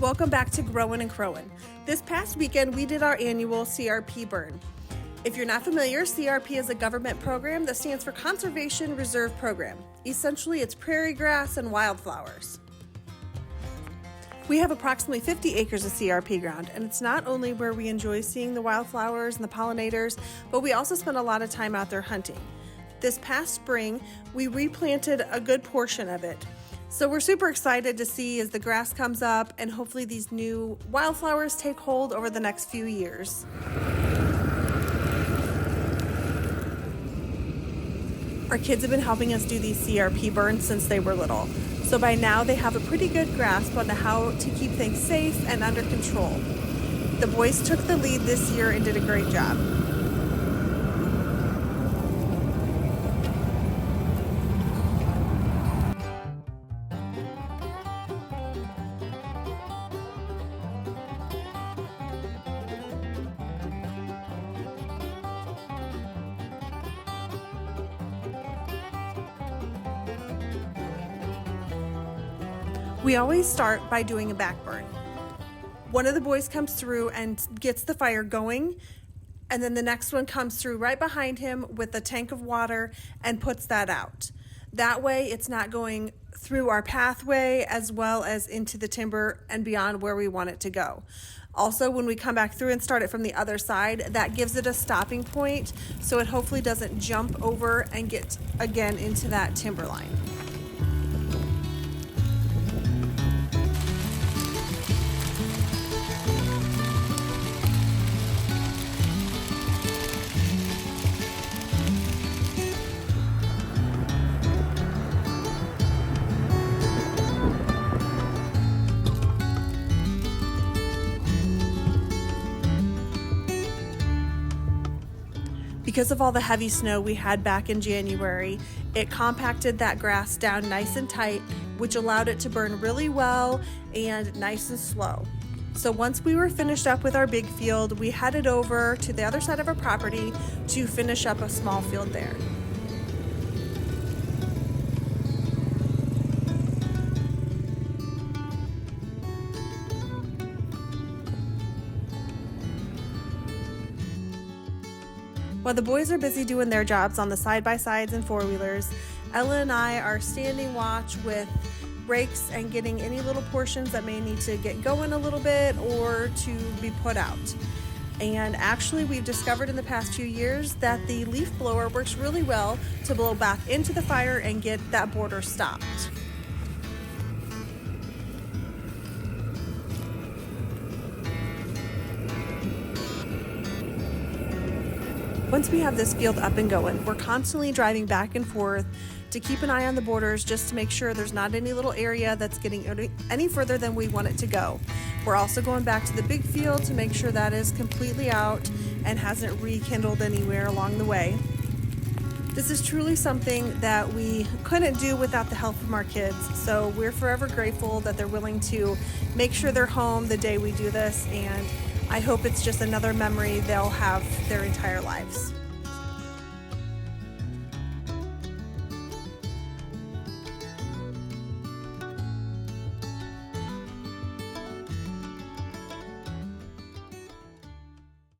welcome back to Growin' and Crowin'. This past weekend, we did our annual CRP burn. If you're not familiar, CRP is a government program that stands for Conservation Reserve Program. Essentially, it's prairie grass and wildflowers. We have approximately 50 acres of CRP ground, and it's not only where we enjoy seeing the wildflowers and the pollinators, but we also spend a lot of time out there hunting. This past spring, we replanted a good portion of it. So we're super excited to see as the grass comes up and hopefully these new wildflowers take hold over the next few years. Our kids have been helping us do these CRP burns since they were little. So by now they have a pretty good grasp on how to keep things safe and under control. The boys took the lead this year and did a great job. We always start by doing a back burn. One of the boys comes through and gets the fire going, and then the next one comes through right behind him with a tank of water and puts that out. That way it's not going through our pathway as well as into the timber and beyond where we want it to go. Also, when we come back through and start it from the other side, that gives it a stopping point so it hopefully doesn't jump over and get again into that timber line. Because of all the heavy snow we had back in January, it compacted that grass down nice and tight, which allowed it to burn really well and nice and slow. So once we were finished up with our big field, we headed over to the other side of our property to finish up a small field there. While the boys are busy doing their jobs on the side-by-sides and four-wheelers, Ella and I are standing watch with rakes and getting any little portions that may need to get going a little bit or to be put out. And actually, we've discovered in the past few years that the leaf blower works really well to blow back into the fire and get that border stopped. Once we have this field up and going, we're constantly driving back and forth to keep an eye on the borders just to make sure there's not any little area that's getting any further than we want it to go. We're also going back to the big field to make sure that is completely out and hasn't rekindled anywhere along the way. This is truly something that we couldn't do without the help from our kids, so we're forever grateful that they're willing to make sure they're home the day we do this, and I hope it's just another memory they'll have their entire lives.